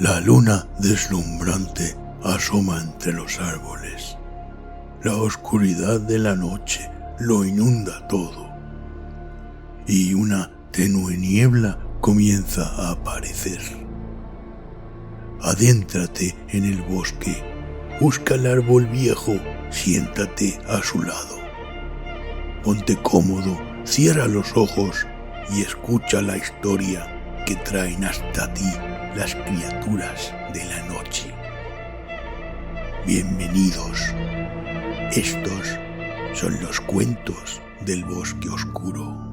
La luna deslumbrante asoma entre los árboles. La oscuridad de la noche lo inunda todo. Y una tenue niebla comienza a aparecer. Adéntrate en el bosque. Busca el árbol viejo. Siéntate a su lado. Ponte cómodo, cierra los ojos y escucha la historia que traen hasta ti las criaturas de la noche. Bienvenidos. Estos son los cuentos del bosque oscuro.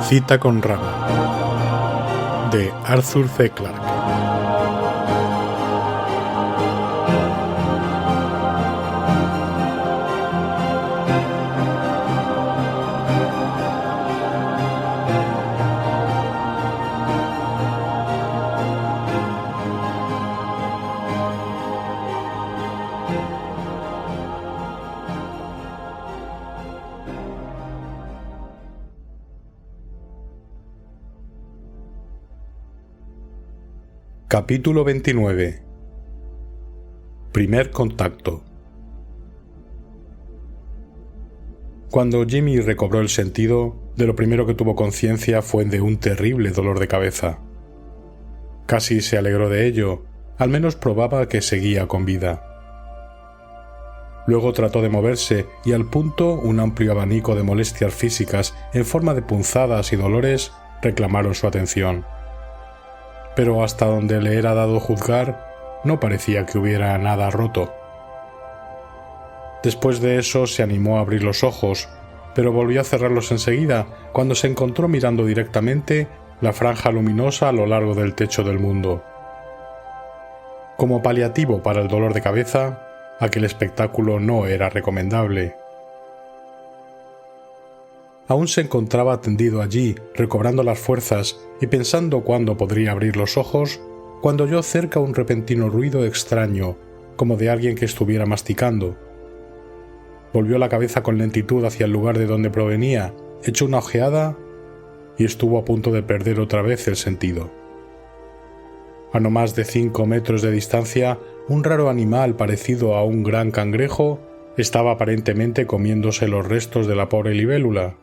Cita con Rama, de Arthur C. Clarke. Capítulo 29. Primer contacto. Cuando Jimmy recobró el sentido, de lo primero que tuvo conciencia fue de un terrible dolor de cabeza. Casi se alegró de ello, al menos probaba que seguía con vida. Luego trató de moverse y al punto un amplio abanico de molestias físicas en forma de punzadas y dolores reclamaron su atención. Pero hasta donde le era dado juzgar, no parecía que hubiera nada roto. Después de eso se animó a abrir los ojos, pero volvió a cerrarlos enseguida cuando se encontró mirando directamente la franja luminosa a lo largo del techo del mundo. Como paliativo para el dolor de cabeza, aquel espectáculo no era recomendable. Aún se encontraba tendido allí, recobrando las fuerzas y pensando cuándo podría abrir los ojos, cuando oyó cerca un repentino ruido extraño, como de alguien que estuviera masticando. Volvió la cabeza con lentitud hacia el lugar de donde provenía, echó una ojeada y estuvo a punto de perder otra vez el sentido. A no más de 5 metros de distancia, un raro animal parecido a un gran cangrejo estaba aparentemente comiéndose los restos de la pobre libélula.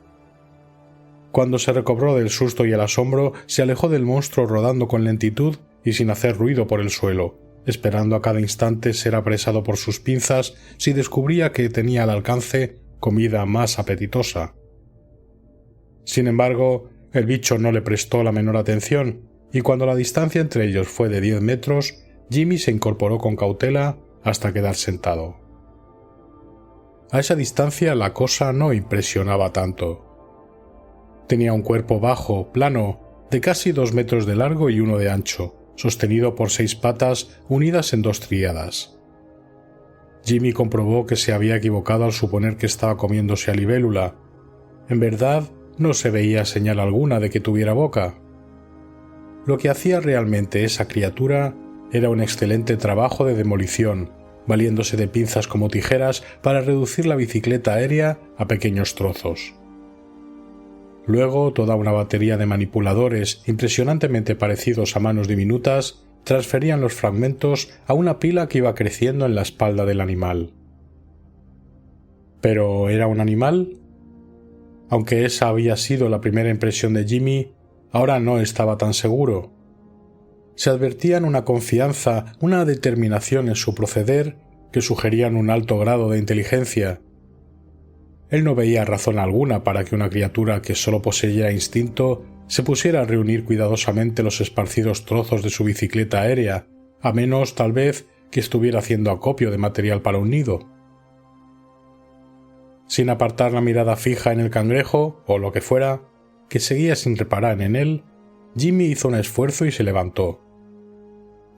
Cuando se recobró del susto y el asombro, se alejó del monstruo rodando con lentitud y sin hacer ruido por el suelo, esperando a cada instante ser apresado por sus pinzas si descubría que tenía al alcance comida más apetitosa. Sin embargo, el bicho no le prestó la menor atención, y cuando la distancia entre ellos fue de 10 metros, Jimmy se incorporó con cautela hasta quedar sentado. A esa distancia la cosa no impresionaba tanto. Tenía un cuerpo bajo, plano, de casi 2 metros de largo y 1 de ancho, sostenido por 6 patas unidas en 2 tríadas. Jimmy comprobó que se había equivocado al suponer que estaba comiéndose a libélula. En verdad, no se veía señal alguna de que tuviera boca. Lo que hacía realmente esa criatura era un excelente trabajo de demolición, valiéndose de pinzas como tijeras para reducir la bicicleta aérea a pequeños trozos. Luego, toda una batería de manipuladores impresionantemente parecidos a manos diminutas transferían los fragmentos a una pila que iba creciendo en la espalda del animal. ¿Pero era un animal? Aunque esa había sido la primera impresión de Jimmy, ahora no estaba tan seguro. Se advertían una confianza, una determinación en su proceder que sugerían un alto grado de inteligencia. él no veía razón alguna para que una criatura que solo poseyera instinto se pusiera a reunir cuidadosamente los esparcidos trozos de su bicicleta aérea, a menos, tal vez, que estuviera haciendo acopio de material para un nido. Sin apartar la mirada fija en el cangrejo, o lo que fuera, que seguía sin reparar en él, Jimmy hizo un esfuerzo y se levantó.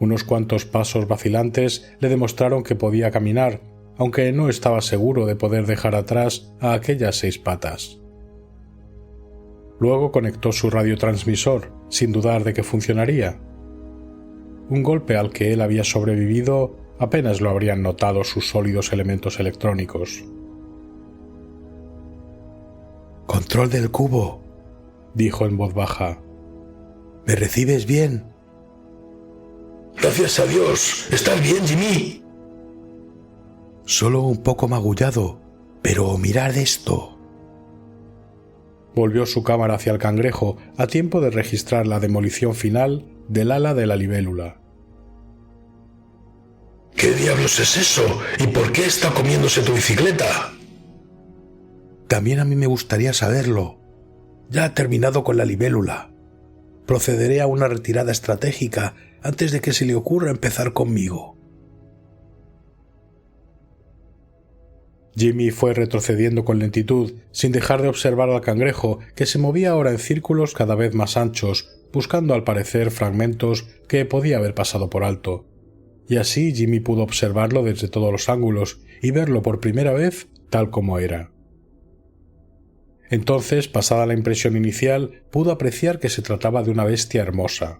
Unos cuantos pasos vacilantes le demostraron que podía caminar, aunque no estaba seguro de poder dejar atrás a aquellas 6 patas. Luego conectó su radiotransmisor, sin dudar de que funcionaría. Un golpe al que él había sobrevivido apenas lo habrían notado sus sólidos elementos electrónicos. «Control del cubo», dijo en voz baja. «¿Me recibes bien?» «Gracias a Dios. ¿Estás bien, Jimmy?» «Solo un poco magullado, pero mirad esto». Volvió su cámara hacia el cangrejo a tiempo de registrar la demolición final del ala de la libélula. ¿Qué diablos es eso? ¿Y por qué está comiéndose tu bicicleta? También a mí me gustaría saberlo. Ya ha terminado con la libélula. Procederé a una retirada estratégica antes de que se le ocurra empezar conmigo. Jimmy fue retrocediendo con lentitud, sin dejar de observar al cangrejo, que se movía ahora en círculos cada vez más anchos, buscando al parecer fragmentos que podía haber pasado por alto. Y así Jimmy pudo observarlo desde todos los ángulos y verlo por primera vez tal como era. Entonces, pasada la impresión inicial, pudo apreciar que se trataba de una bestia hermosa.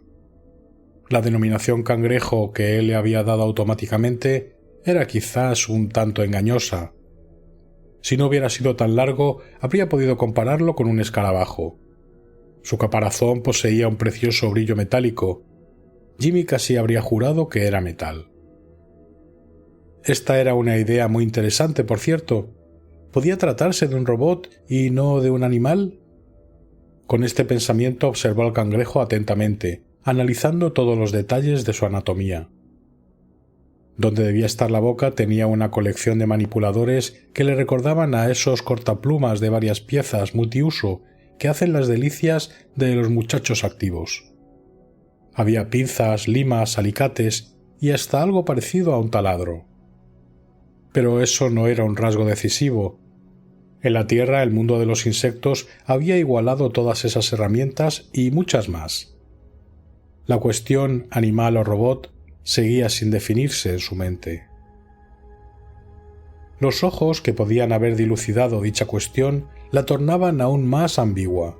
La denominación cangrejo que él le había dado automáticamente era quizás un tanto engañosa. Si no hubiera sido tan largo, habría podido compararlo con un escarabajo. Su caparazón poseía un precioso brillo metálico. Jimmy casi habría jurado que era metal. Esta era una idea muy interesante, por cierto. ¿Podía tratarse de un robot y no de un animal? Con este pensamiento observó al cangrejo atentamente, analizando todos los detalles de su anatomía. Donde debía estar la boca tenía una colección de manipuladores que le recordaban a esos cortaplumas de varias piezas multiuso que hacen las delicias de los muchachos activos. Había pinzas, limas, alicates y hasta algo parecido a un taladro. Pero eso no era un rasgo decisivo. En la Tierra el mundo de los insectos había igualado todas esas herramientas y muchas más. La cuestión animal o robot seguía sin definirse en su mente. Los ojos que podían haber dilucidado dicha cuestión la tornaban aún más ambigua.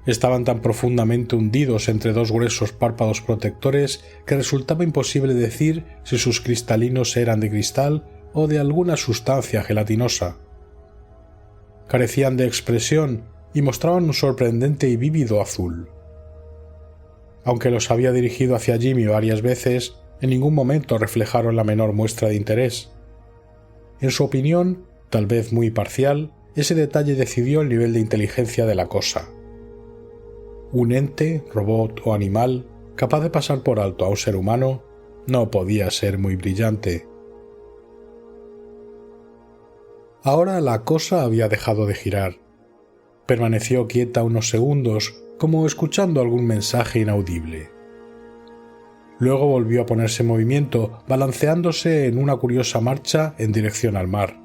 Estaban tan profundamente hundidos entre 2 gruesos párpados protectores que resultaba imposible decir si sus cristalinos eran de cristal o de alguna sustancia gelatinosa. Carecían de expresión y mostraban un sorprendente y vívido azul. Aunque los había dirigido hacia Jimmy varias veces, en ningún momento reflejaron la menor muestra de interés. En su opinión, tal vez muy parcial, ese detalle decidió el nivel de inteligencia de la cosa. Un ente, robot o animal, capaz de pasar por alto a un ser humano, no podía ser muy brillante. Ahora la cosa había dejado de girar. Permaneció quieta unos segundos, como escuchando algún mensaje inaudible. Luego volvió a ponerse en movimiento, balanceándose en una curiosa marcha en dirección al mar.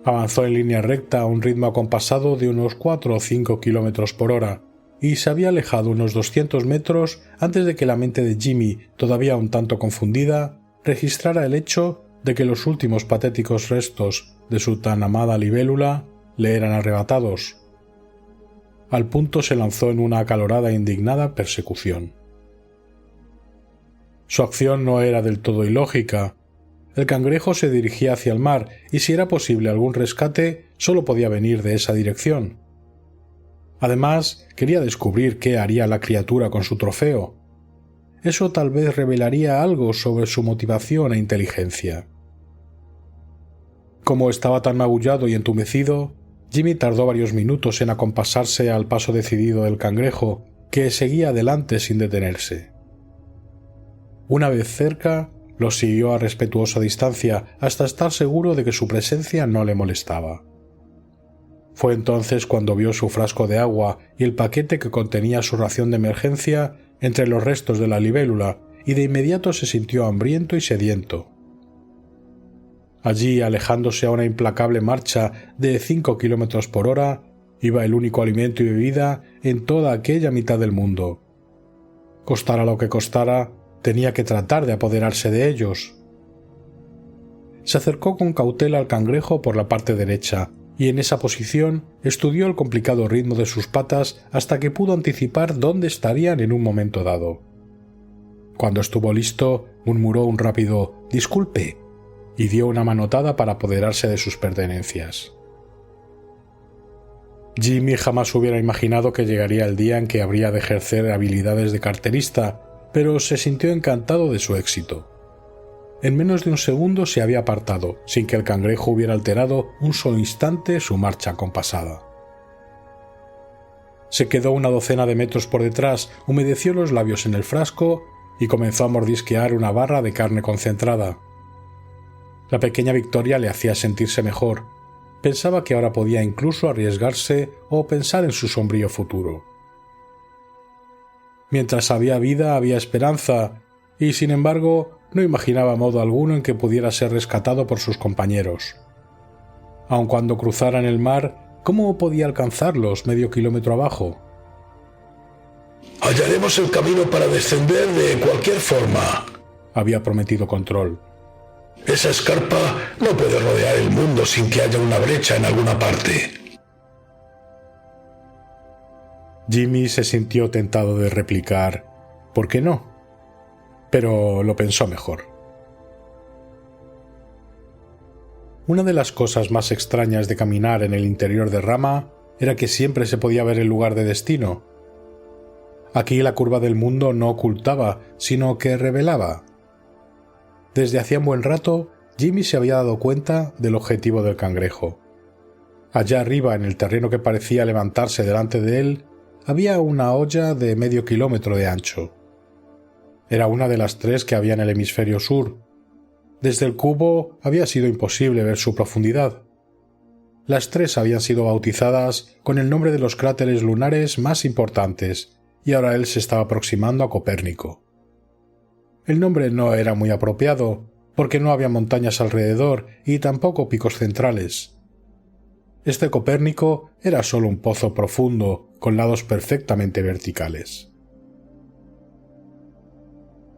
Avanzó en línea recta a un ritmo acompasado de unos 4 o 5 kilómetros por hora, y se había alejado unos 200 metros antes de que la mente de Jimmy, todavía un tanto confundida, registrara el hecho de que los últimos patéticos restos de su tan amada libélula le eran arrebatados. Al punto se lanzó en una acalorada e indignada persecución. Su acción no era del todo ilógica. El cangrejo se dirigía hacia el mar y si era posible algún rescate, solo podía venir de esa dirección. Además, quería descubrir qué haría la criatura con su trofeo. Eso tal vez revelaría algo sobre su motivación e inteligencia. Como estaba tan magullado y entumecido, Jimmy tardó varios minutos en acompasarse al paso decidido del cangrejo, que seguía adelante sin detenerse. Una vez cerca, Los siguió a respetuosa distancia hasta estar seguro de que su presencia no le molestaba. Fue entonces cuando vio su frasco de agua y el paquete que contenía su ración de emergencia entre los restos de la libélula, y de inmediato se sintió hambriento y sediento. Allí, alejándose a una implacable marcha de 5 kilómetros por hora, iba el único alimento y bebida en toda aquella mitad del mundo. Costara lo que costara, tenía que tratar de apoderarse de ellos. Se acercó con cautela al cangrejo por la parte derecha, y en esa posición estudió el complicado ritmo de sus patas hasta que pudo anticipar dónde estarían en un momento dado. Cuando estuvo listo, murmuró un rápido «disculpe» y dio una manotada para apoderarse de sus pertenencias. Jimmy jamás hubiera imaginado que llegaría el día en que habría de ejercer habilidades de carterista, pero se sintió encantado de su éxito. En menos de un segundo se había apartado, sin que el cangrejo hubiera alterado un solo instante su marcha compasada. Se quedó una docena de metros por detrás, humedeció los labios en el frasco y comenzó a mordisquear una barra de carne concentrada. La pequeña victoria le hacía sentirse mejor. Pensaba que ahora podía incluso arriesgarse o pensar en su sombrío futuro. Mientras había vida, había esperanza, y sin embargo no imaginaba modo alguno en que pudiera ser rescatado por sus compañeros. Aun cuando cruzaran el mar, ¿cómo podía alcanzarlos medio kilómetro abajo? Hallaremos el camino para descender de cualquier forma, había prometido Control. Esa escarpa no puede rodear el mundo sin que haya una brecha en alguna parte. Jimmy se sintió tentado de replicar «¿Por qué no?», pero lo pensó mejor. Una de las cosas más extrañas de caminar en el interior de Rama era que siempre se podía ver el lugar de destino. Aquí la curva del mundo no ocultaba, sino que revelaba. Desde hacía un buen rato, Jimmy se había dado cuenta del objetivo del cangrejo. Allá arriba, en el terreno que parecía levantarse delante de él, había una hoya de medio kilómetro de ancho. Era una de las 3 que había en el hemisferio sur. Desde el cubo había sido imposible ver su profundidad. Las 3 habían sido bautizadas con el nombre de los cráteres lunares más importantes, y ahora él se estaba aproximando a Copérnico. El nombre no era muy apropiado, porque no había montañas alrededor y tampoco picos centrales. Este Copérnico era solo un pozo profundo, con lados perfectamente verticales.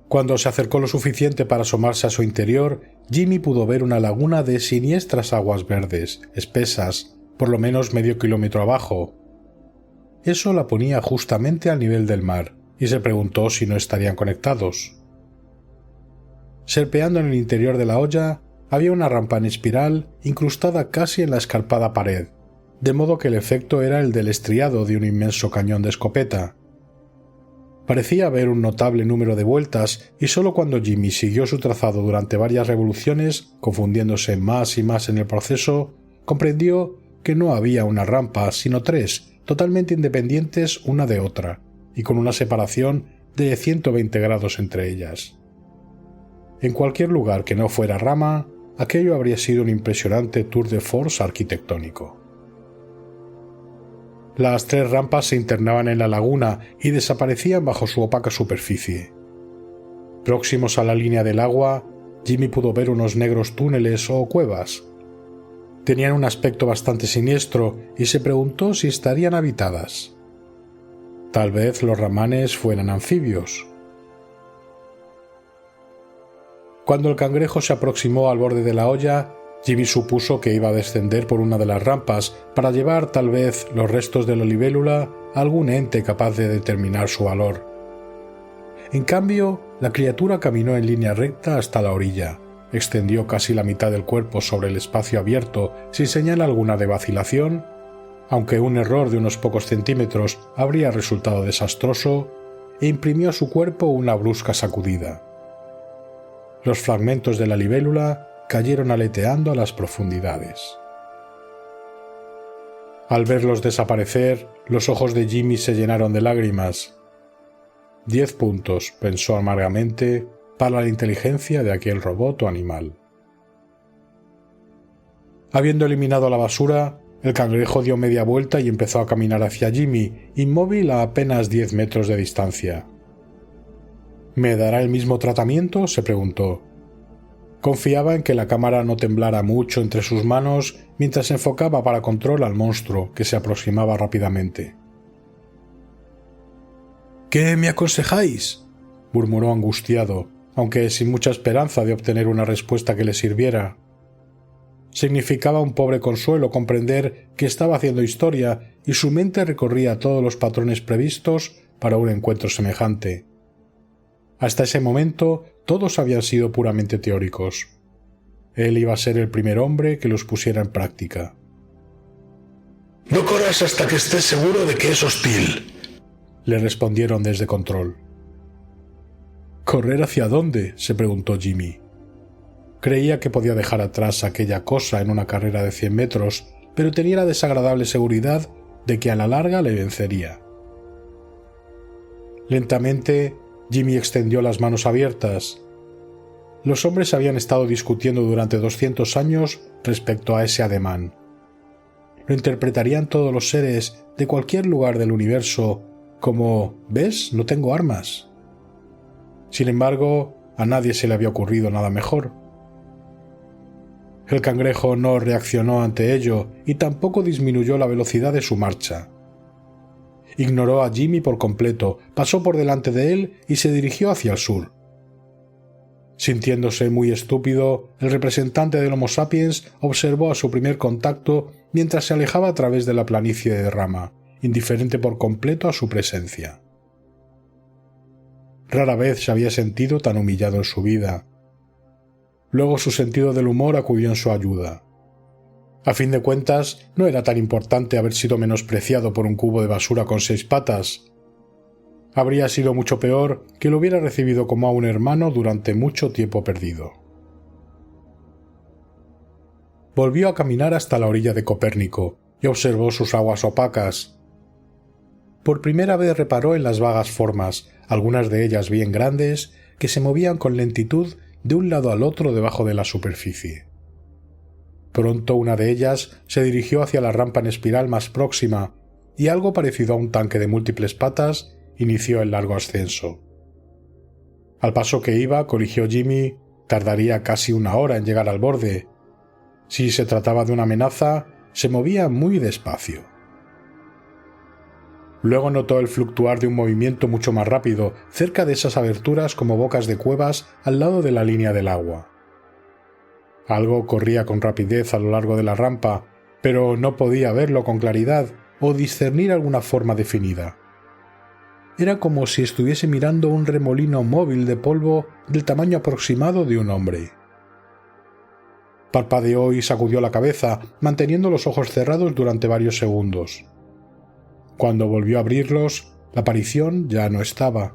Cuando se acercó lo suficiente para asomarse a su interior, Jimmy pudo ver una laguna de siniestras aguas verdes, espesas, por lo menos medio kilómetro abajo. Eso la ponía justamente al nivel del mar, y se preguntó si no estarían conectados. Serpeando en el interior de la hoya, había una rampa en espiral incrustada casi en la escarpada pared, de modo que el efecto era el del estriado de un inmenso cañón de escopeta. Parecía haber un notable número de vueltas, y solo cuando Jimmy siguió su trazado durante varias revoluciones, confundiéndose más y más en el proceso, comprendió que no había una rampa, sino 3, totalmente independientes una de otra, y con una separación de 120 grados entre ellas. En cualquier lugar que no fuera Rama, aquello habría sido un impresionante tour de force arquitectónico. Las 3 rampas se internaban en la laguna y desaparecían bajo su opaca superficie. Próximos a la línea del agua, Jimmy pudo ver unos negros túneles o cuevas. Tenían un aspecto bastante siniestro y se preguntó si estarían habitadas. Tal vez los ramanes fueran anfibios. Cuando el cangrejo se aproximó al borde de la hoya, Jimmy supuso que iba a descender por una de las rampas para llevar tal vez los restos de la libélula a algún ente capaz de determinar su valor. En cambio, la criatura caminó en línea recta hasta la orilla, extendió casi la mitad del cuerpo sobre el espacio abierto sin señal alguna de vacilación, aunque un error de unos pocos centímetros habría resultado desastroso, e imprimió a su cuerpo una brusca sacudida. Los fragmentos de la libélula cayeron aleteando a las profundidades. Al verlos desaparecer, los ojos de Jimmy se llenaron de lágrimas. 10 puntos, pensó amargamente, para la inteligencia de aquel robot o animal. Habiendo eliminado la basura, el cangrejo dio media vuelta y empezó a caminar hacia Jimmy, inmóvil a apenas 10 metros de distancia. ¿Me dará el mismo tratamiento?, se preguntó. Confiaba en que la cámara no temblara mucho entre sus manos mientras enfocaba para control al monstruo que se aproximaba rápidamente. «¿Qué me aconsejáis?», murmuró angustiado, aunque sin mucha esperanza de obtener una respuesta que le sirviera. Significaba un pobre consuelo comprender que estaba haciendo historia y su mente recorría todos los patrones previstos para un encuentro semejante. Hasta ese momento todos habían sido puramente teóricos. Él iba a ser el primer hombre que los pusiera en práctica. «No corras hasta que estés seguro de que es hostil», le respondieron desde control. ¿Correr hacia dónde?, se preguntó Jimmy. Creía que podía dejar atrás aquella cosa en una carrera de 100 metros, pero tenía la desagradable seguridad de que a la larga le vencería. Lentamente, Jimmy extendió las manos abiertas. Los hombres habían estado discutiendo durante 200 años respecto a ese ademán. Lo interpretarían todos los seres de cualquier lugar del universo como «¿Ves? No tengo armas». Sin embargo, a nadie se le había ocurrido nada mejor. El cangrejo no reaccionó ante ello y tampoco disminuyó la velocidad de su marcha. Ignoró a Jimmy por completo, pasó por delante de él y se dirigió hacia el sur. Sintiéndose muy estúpido, el representante del Homo sapiens observó a su primer contacto mientras se alejaba a través de la planicie de rama, indiferente por completo a su presencia. Rara vez se había sentido tan humillado en su vida. Luego su sentido del humor acudió en su ayuda. A fin de cuentas, no era tan importante haber sido menospreciado por un cubo de basura con 6 patas. Habría sido mucho peor que lo hubiera recibido como a un hermano durante mucho tiempo perdido. Volvió a caminar hasta la orilla de Copérnico y observó sus aguas opacas. Por primera vez reparó en las vagas formas, algunas de ellas bien grandes, que se movían con lentitud de un lado al otro debajo de la superficie. Pronto una de ellas se dirigió hacia la rampa en espiral más próxima y algo parecido a un tanque de múltiples patas inició el largo ascenso. Al paso que iba, coligió Jimmy, tardaría casi 1 hora en llegar al borde. Si se trataba de una amenaza, se movía muy despacio. Luego notó el fluctuar de un movimiento mucho más rápido, cerca de esas aberturas como bocas de cuevas al lado de la línea del agua. Algo corría con rapidez a lo largo de la rampa, pero no podía verlo con claridad o discernir alguna forma definida. Era como si estuviese mirando un remolino móvil de polvo del tamaño aproximado de un hombre. Parpadeó y sacudió la cabeza, manteniendo los ojos cerrados durante varios segundos. Cuando volvió a abrirlos, la aparición ya no estaba.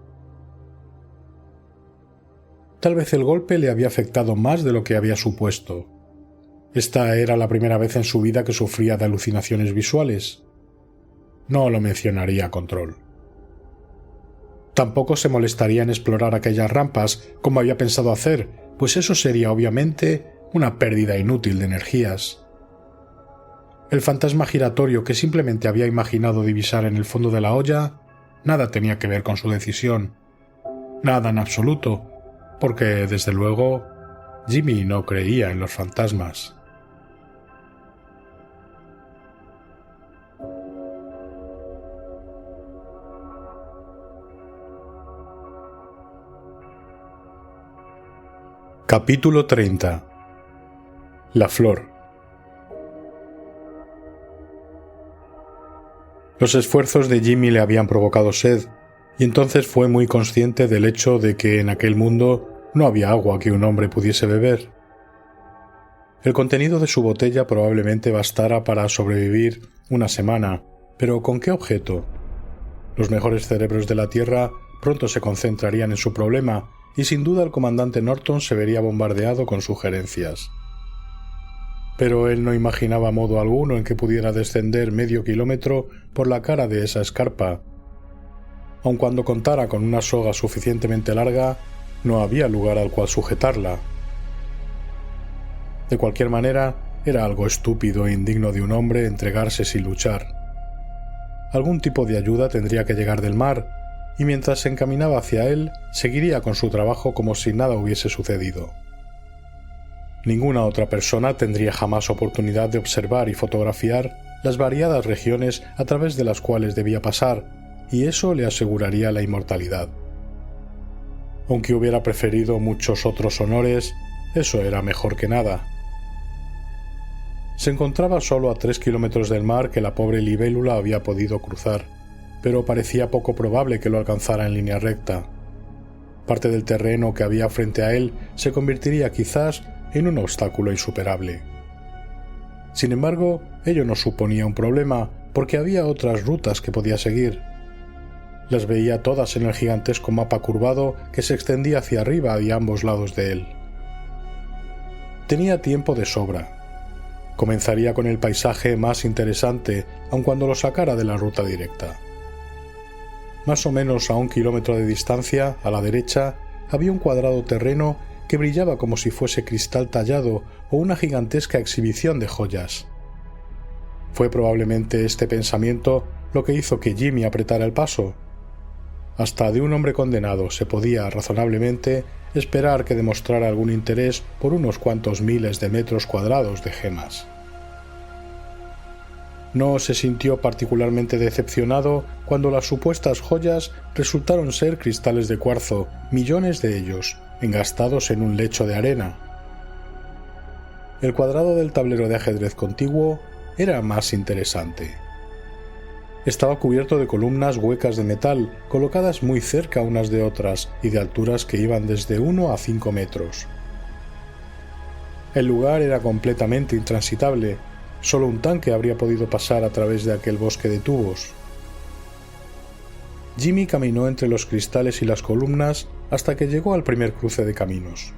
Tal vez el golpe le había afectado más de lo que había supuesto. Esta era la primera vez en su vida que sufría de alucinaciones visuales. No lo mencionaría a control. Tampoco se molestaría en explorar aquellas rampas como había pensado hacer, pues eso sería obviamente una pérdida inútil de energías. El fantasma giratorio que simplemente había imaginado divisar en el fondo de la olla nada tenía que ver con su decisión. Nada en absoluto, porque, desde luego, Jimmy no creía en los fantasmas. Capítulo 30. La flor. Los esfuerzos de Jimmy le habían provocado sed, y entonces fue muy consciente del hecho de que en aquel mundo no había agua que un hombre pudiese beber. El contenido de su botella probablemente bastara para sobrevivir 1 semana, pero ¿con qué objeto? Los mejores cerebros de la Tierra pronto se concentrarían en su problema, y sin duda el comandante Norton se vería bombardeado con sugerencias. Pero él no imaginaba modo alguno en que pudiera descender medio kilómetro por la cara de esa escarpa. Aun cuando contara con una soga suficientemente larga, No había lugar al cual sujetarla. De cualquier manera, era algo estúpido e indigno de un hombre entregarse sin luchar. Algún tipo de ayuda tendría que llegar del mar, y mientras se encaminaba hacia él, seguiría con su trabajo como si nada hubiese sucedido. Ninguna otra persona tendría jamás oportunidad de observar y fotografiar las variadas regiones a través de las cuales debía pasar, y eso le aseguraría la inmortalidad. Aunque hubiera preferido muchos otros honores, eso era mejor que nada. Se encontraba solo a 3 kilómetros del mar que la pobre libélula había podido cruzar, pero parecía poco probable que lo alcanzara en línea recta. Parte del terreno que había frente a él se convertiría quizás en un obstáculo insuperable. Sin embargo, ello no suponía un problema, porque había otras rutas que podía seguir. Las veía todas en el gigantesco mapa curvado que se extendía hacia arriba y a ambos lados de él. Tenía tiempo de sobra. Comenzaría con el paisaje más interesante, aun cuando lo sacara de la ruta directa. Más o menos a 1 kilómetro de distancia, a la derecha, había un cuadrado terreno que brillaba como si fuese cristal tallado o una gigantesca exhibición de joyas. Fue probablemente este pensamiento lo que hizo que Jimmy apretara el paso. Hasta de un hombre condenado se podía, razonablemente, esperar que demostrara algún interés por unos cuantos miles de metros cuadrados de gemas. No se sintió particularmente decepcionado cuando las supuestas joyas resultaron ser cristales de cuarzo, millones de ellos, engastados en un lecho de arena. El cuadrado del tablero de ajedrez contiguo era más interesante. Estaba cubierto de columnas huecas de metal, colocadas muy cerca unas de otras y de alturas que iban desde 1 a 5 metros. El lugar era completamente intransitable, solo un tanque habría podido pasar a través de aquel bosque de tubos. Jimmy caminó entre los cristales y las columnas hasta que llegó al primer cruce de caminos.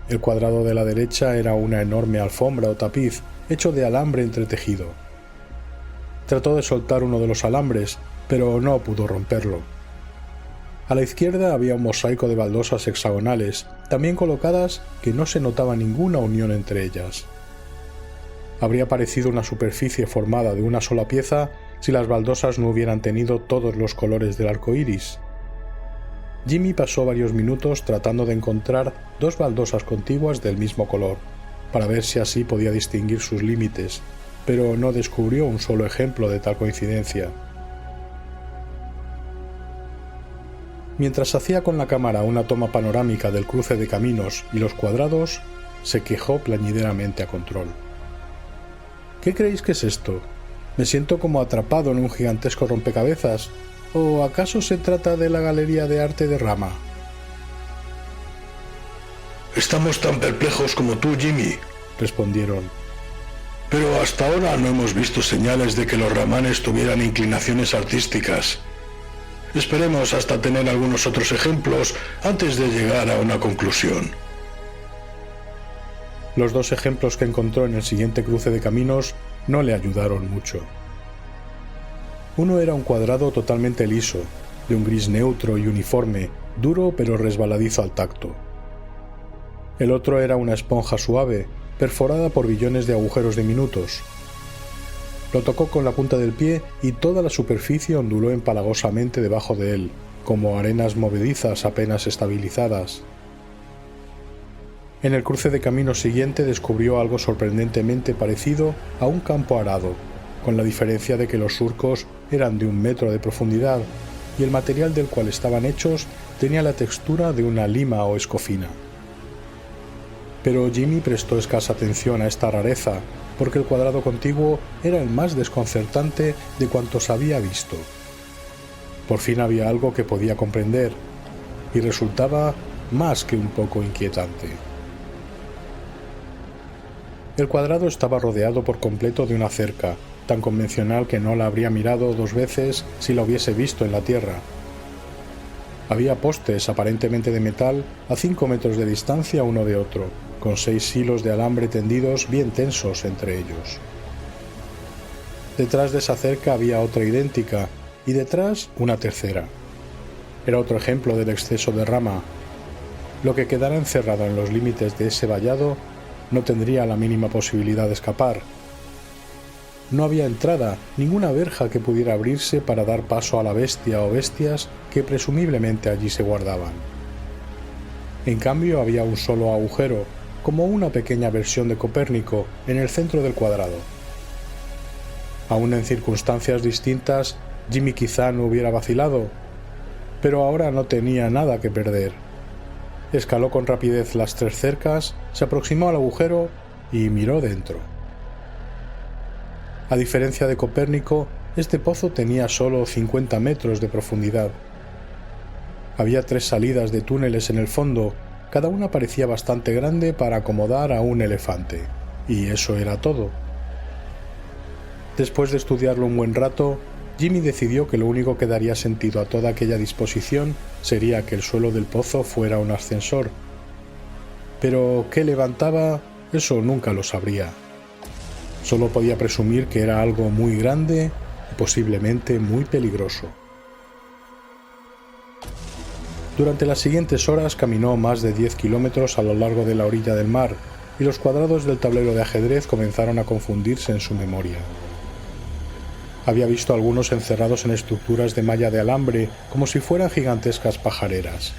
El cuadrado de la derecha era una enorme alfombra o tapiz hecho de alambre entretejido. Trató de soltar uno de los alambres, pero no pudo romperlo. A la izquierda había un mosaico de baldosas hexagonales, también colocadas, que no se notaba ninguna unión entre ellas. Habría parecido una superficie formada de una sola pieza si las baldosas no hubieran tenido todos los colores del arco iris. Jimmy pasó varios minutos tratando de encontrar 2 baldosas contiguas del mismo color, para ver si así podía distinguir sus límites, pero no descubrió un solo ejemplo de tal coincidencia. Mientras hacía con la cámara una toma panorámica del cruce de caminos y los cuadrados, se quejó plañideramente a Control. ¿Qué creéis que es esto? ¿Me siento como atrapado en un gigantesco rompecabezas? ¿O acaso se trata de la galería de arte de Rama? Estamos tan perplejos como tú, Jimmy, respondieron. Pero hasta ahora no hemos visto señales de que los ramanes tuvieran inclinaciones artísticas. Esperemos hasta tener algunos otros ejemplos antes de llegar a una conclusión. Los 2 ejemplos que encontró en el siguiente cruce de caminos no le ayudaron mucho. Uno era un cuadrado totalmente liso, de un gris neutro y uniforme, duro pero resbaladizo al tacto. El otro era una esponja suave, perforada por billones de agujeros diminutos. Lo tocó con la punta del pie y toda la superficie onduló empalagosamente debajo de él, como arenas movedizas apenas estabilizadas. En el cruce de caminos siguiente descubrió algo sorprendentemente parecido a un campo arado, con la diferencia de que los surcos eran de 1 metro de profundidad y el material del cual estaban hechos tenía la textura de una lima o escofina. Pero Jimmy prestó escasa atención a esta rareza, porque el cuadrado contiguo era el más desconcertante de cuantos había visto. Por fin había algo que podía comprender, y resultaba más que un poco inquietante. El cuadrado estaba rodeado por completo de una cerca, tan convencional que no la habría mirado 2 veces si la hubiese visto en la tierra. Había postes aparentemente de metal a 5 metros de distancia uno de otro, con 6 hilos de alambre tendidos bien tensos entre ellos. Detrás de esa cerca había otra idéntica, y detrás una tercera. Era otro ejemplo del exceso de Rama. lo que quedara encerrado en los límites de ese vallado no tendría la mínima posibilidad de escapar. No había entrada, ninguna verja que pudiera abrirse para dar paso a la bestia o bestias que presumiblemente allí se guardaban. En cambio, había un solo agujero, como una pequeña versión de Copérnico, en el centro del cuadrado. Aún en circunstancias distintas, Jimmy quizá no hubiera vacilado, pero ahora no tenía nada que perder. Escaló con rapidez las 3 cercas, se aproximó al agujero y miró dentro. A diferencia de Copérnico, este pozo tenía solo 50 metros de profundidad. Había 3 salidas de túneles en el fondo, cada una parecía bastante grande para acomodar a un elefante, y eso era todo. Después de estudiarlo un buen rato, Jimmy decidió que lo único que daría sentido a toda aquella disposición sería que el suelo del pozo fuera un ascensor. Pero ¿qué levantaba? Eso nunca lo sabría. Solo podía presumir que era algo muy grande y posiblemente muy peligroso. Durante las siguientes horas caminó más de 10 kilómetros a lo largo de la orilla del mar, y los cuadrados del tablero de ajedrez comenzaron a confundirse en su memoria. Había visto algunos encerrados en estructuras de malla de alambre como si fueran gigantescas pajareras.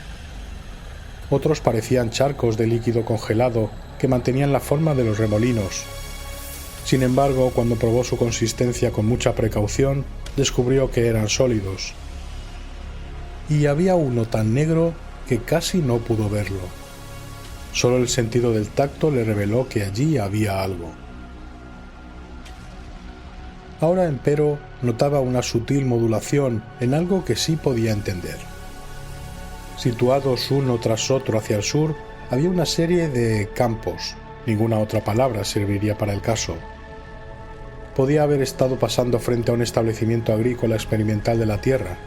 Otros parecían charcos de líquido congelado que mantenían la forma de los remolinos. Sin embargo, cuando probó su consistencia con mucha precaución, descubrió que eran sólidos. Y había uno tan negro que casi no pudo verlo. Solo el sentido del tacto le reveló que allí había algo. Ahora, empero, notaba una sutil modulación en algo que sí podía entender. Situados uno tras otro hacia el sur, había una serie de campos. Ninguna otra palabra serviría para el caso. Podía haber estado pasando frente a un establecimiento agrícola experimental de la Tierra.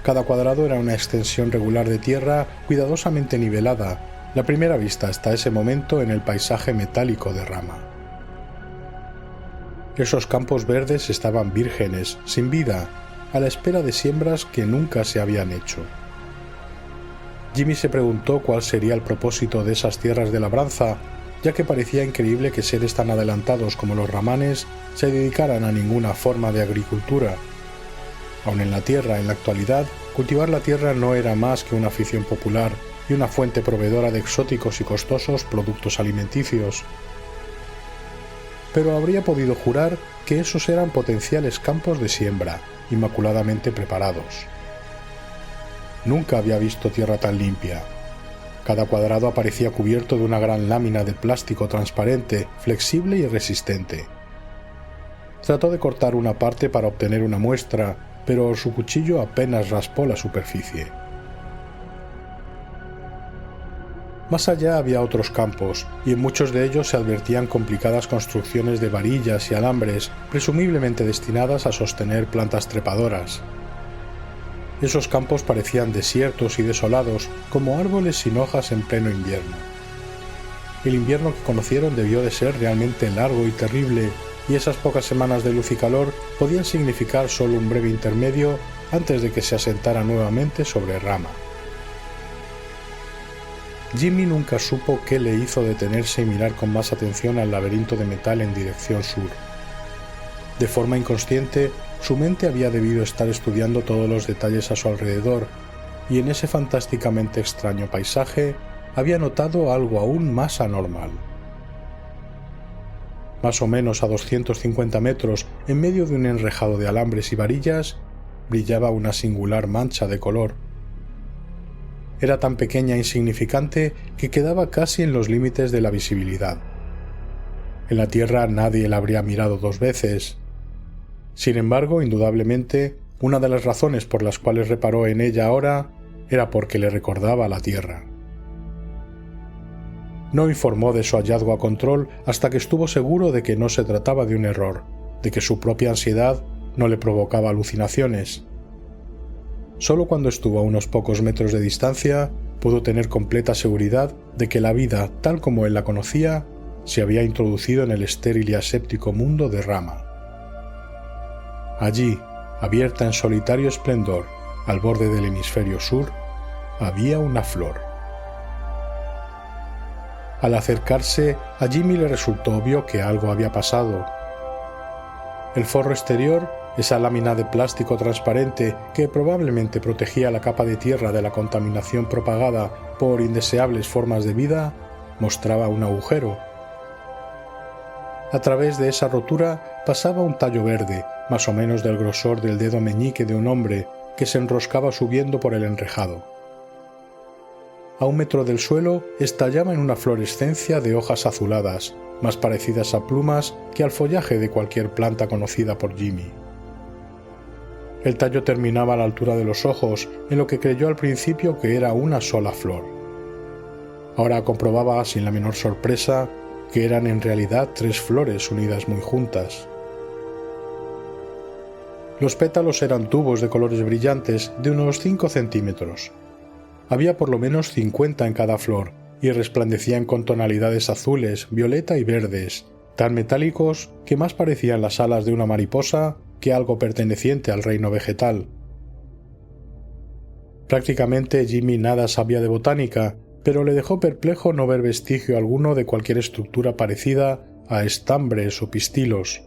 Cada cuadrado era una extensión regular de tierra cuidadosamente nivelada, la primera vista hasta ese momento en el paisaje metálico de Rama. Esos campos verdes estaban vírgenes, sin vida, a la espera de siembras que nunca se habían hecho. Jimmy se preguntó cuál sería el propósito de esas tierras de labranza, ya que parecía increíble que seres tan adelantados como los ramanes se dedicaran a ninguna forma de agricultura. Aun en la tierra, en la actualidad, cultivar la tierra no era más que una afición popular y una fuente proveedora de exóticos y costosos productos alimenticios. Pero habría podido jurar que esos eran potenciales campos de siembra, inmaculadamente preparados. Nunca había visto tierra tan limpia. Cada cuadrado aparecía cubierto de una gran lámina de plástico transparente, flexible y resistente. Trató de cortar una parte para obtener una muestra, pero su cuchillo apenas raspó la superficie. Más allá había otros campos, y en muchos de ellos se advertían complicadas construcciones de varillas y alambres, presumiblemente destinadas a sostener plantas trepadoras. Esos campos parecían desiertos y desolados, como árboles sin hojas en pleno invierno. El invierno que conocieron debió de ser realmente largo y terrible, y esas pocas semanas de luz y calor podían significar solo un breve intermedio antes de que se asentara nuevamente sobre Rama. Jimmy nunca supo qué le hizo detenerse y mirar con más atención al laberinto de metal en dirección sur. De forma inconsciente, su mente había debido estar estudiando todos los detalles a su alrededor, y en ese fantásticamente extraño paisaje había notado algo aún más anormal. Más o menos a 250 metros, en medio de un enrejado de alambres y varillas, brillaba una singular mancha de color. Era tan pequeña e insignificante que quedaba casi en los límites de la visibilidad. En la Tierra nadie la habría mirado 2 veces. Sin embargo, indudablemente, una de las razones por las cuales reparó en ella ahora era porque le recordaba a la Tierra. No informó de su hallazgo a Control hasta que estuvo seguro de que no se trataba de un error, de que su propia ansiedad no le provocaba alucinaciones. Solo cuando estuvo a unos pocos metros de distancia pudo tener completa seguridad de que la vida, tal como él la conocía, se había introducido en el estéril y aséptico mundo de Rama. Allí, abierta en solitario esplendor, al borde del hemisferio sur, había una flor. Al acercarse, a Jimmy le resultó obvio que algo había pasado. El forro exterior, esa lámina de plástico transparente que probablemente protegía la capa de tierra de la contaminación propagada por indeseables formas de vida, mostraba un agujero. A través de esa rotura pasaba un tallo verde, más o menos del grosor del dedo meñique de un hombre, que se enroscaba subiendo por el enrejado. A 1 metro del suelo estallaba en una fluorescencia de hojas azuladas, más parecidas a plumas que al follaje de cualquier planta conocida por Jimmy. El tallo terminaba a la altura de los ojos, en lo que creyó al principio que era una sola flor. Ahora comprobaba, sin la menor sorpresa, que eran en realidad 3 flores unidas muy juntas. Los pétalos eran tubos de colores brillantes de unos 5 centímetros. Había por lo menos 50 en cada flor y resplandecían con tonalidades azules, violeta y verdes, tan metálicos que más parecían las alas de una mariposa que algo perteneciente al reino vegetal. Prácticamente Jimmy nada sabía de botánica, pero le dejó perplejo no ver vestigio alguno de cualquier estructura parecida a estambres o pistilos.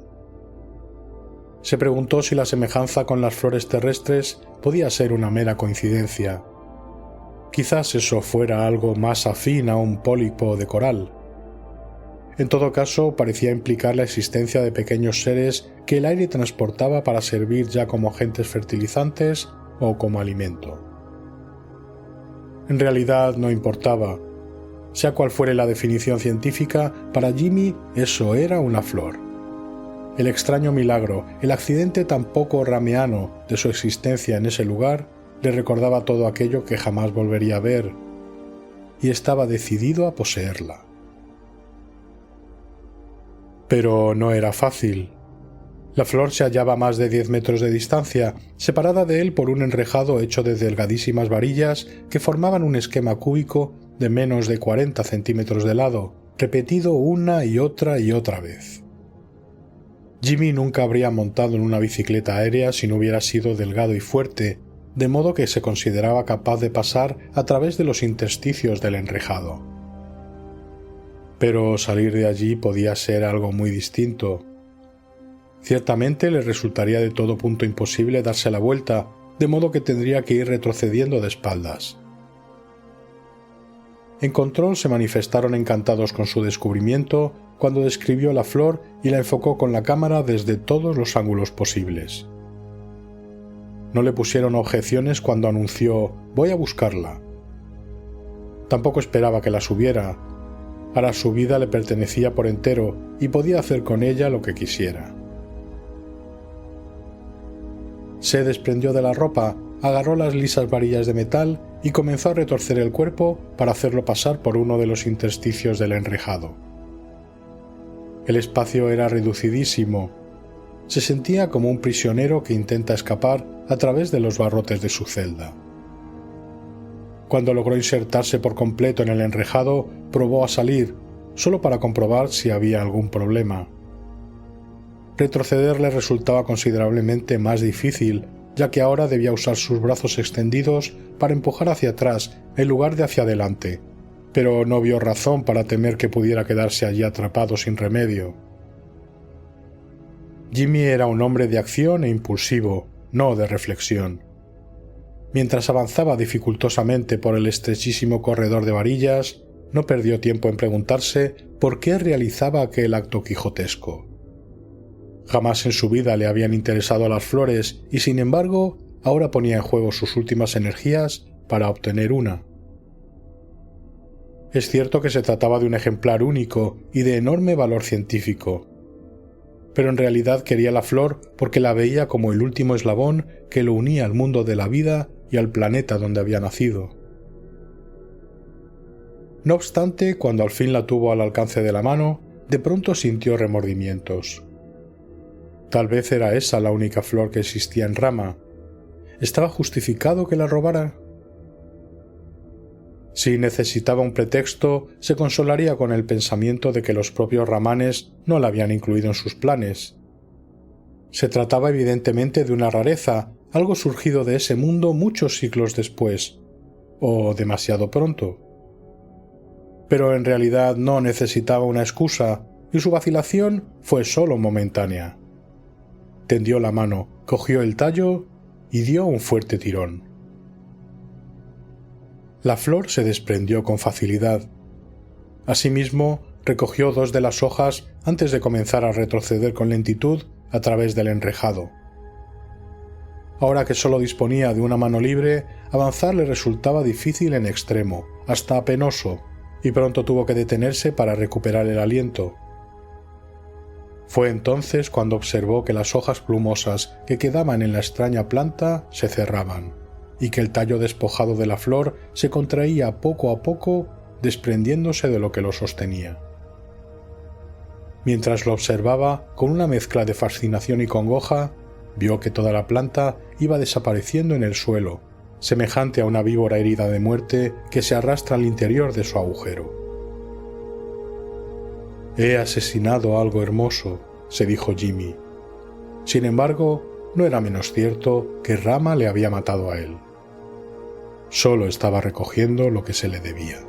Se preguntó si la semejanza con las flores terrestres podía ser una mera coincidencia. Quizás eso fuera algo más afín a un pólipo de coral. En todo caso, parecía implicar la existencia de pequeños seres que el aire transportaba para servir ya como agentes fertilizantes o como alimento. En realidad no importaba. Sea cual fuere la definición científica, para Jimmy eso era una flor. El extraño milagro, el accidente tan poco rameano de su existencia en ese lugar, le recordaba todo aquello que jamás volvería a ver, y estaba decidido a poseerla. Pero no era fácil. La flor se hallaba a más de 10 metros de distancia, separada de él por un enrejado hecho de delgadísimas varillas que formaban un esquema cúbico de menos de 40 centímetros de lado, repetido una y otra vez. Jimmy nunca habría montado en una bicicleta aérea si no hubiera sido delgado y fuerte, de modo que se consideraba capaz de pasar a través de los intersticios del enrejado. Pero salir de allí podía ser algo muy distinto. Ciertamente le resultaría de todo punto imposible darse la vuelta, de modo que tendría que ir retrocediendo de espaldas. En control se manifestaron encantados con su descubrimiento cuando describió la flor y la enfocó con la cámara desde todos los ángulos posibles. No le pusieron objeciones cuando anunció «voy a buscarla». Tampoco esperaba que la subiera. Ahora su vida le pertenecía por entero y podía hacer con ella lo que quisiera. Se desprendió de la ropa, agarró las lisas varillas de metal y comenzó a retorcer el cuerpo para hacerlo pasar por uno de los intersticios del enrejado. El espacio era reducidísimo. Se sentía como un prisionero que intenta escapar a través de los barrotes de su celda. Cuando logró insertarse por completo en el enrejado, probó a salir, solo para comprobar si había algún problema. Retroceder le resultaba considerablemente más difícil, ya que ahora debía usar sus brazos extendidos para empujar hacia atrás en lugar de hacia adelante, pero no vio razón para temer que pudiera quedarse allí atrapado sin remedio. Jimmy era un hombre de acción e impulsivo, no de reflexión. Mientras avanzaba dificultosamente por el estrechísimo corredor de varillas, no perdió tiempo en preguntarse por qué realizaba aquel acto quijotesco. Jamás en su vida le habían interesado las flores y, sin embargo, ahora ponía en juego sus últimas energías para obtener una. Es cierto que se trataba de un ejemplar único y de enorme valor científico, pero en realidad quería la flor porque la veía como el último eslabón que lo unía al mundo de la vida y al planeta donde había nacido. No obstante, cuando al fin la tuvo al alcance de la mano, de pronto sintió remordimientos. Tal vez era esa la única flor que existía en Rama. ¿Estaba justificado que la robara? Si necesitaba un pretexto, se consolaría con el pensamiento de que los propios ramanes no la habían incluido en sus planes. Se trataba evidentemente de una rareza, algo surgido de ese mundo muchos siglos después, o demasiado pronto. pero en realidad no necesitaba una excusa y su vacilación fue solo momentánea. Tendió la mano, cogió el tallo y dio un fuerte tirón. La flor se desprendió con facilidad. Asimismo, recogió 2 de las hojas antes de comenzar a retroceder con lentitud a través del enrejado. Ahora que solo disponía de una mano libre, avanzar le resultaba difícil en extremo, hasta penoso, y pronto tuvo que detenerse para recuperar el aliento. Fue entonces cuando observó que las hojas plumosas que quedaban en la extraña planta se cerraban, y que el tallo despojado de la flor se contraía poco a poco, desprendiéndose de lo que lo sostenía. Mientras lo observaba, con una mezcla de fascinación y congoja, vio que toda la planta iba desapareciendo en el suelo, semejante a una víbora herida de muerte que se arrastra al interior de su agujero. «He asesinado algo hermoso», se dijo Jimmy. Sin embargo, no era menos cierto que Rama le había matado a él. Solo estaba recogiendo lo que se le debía.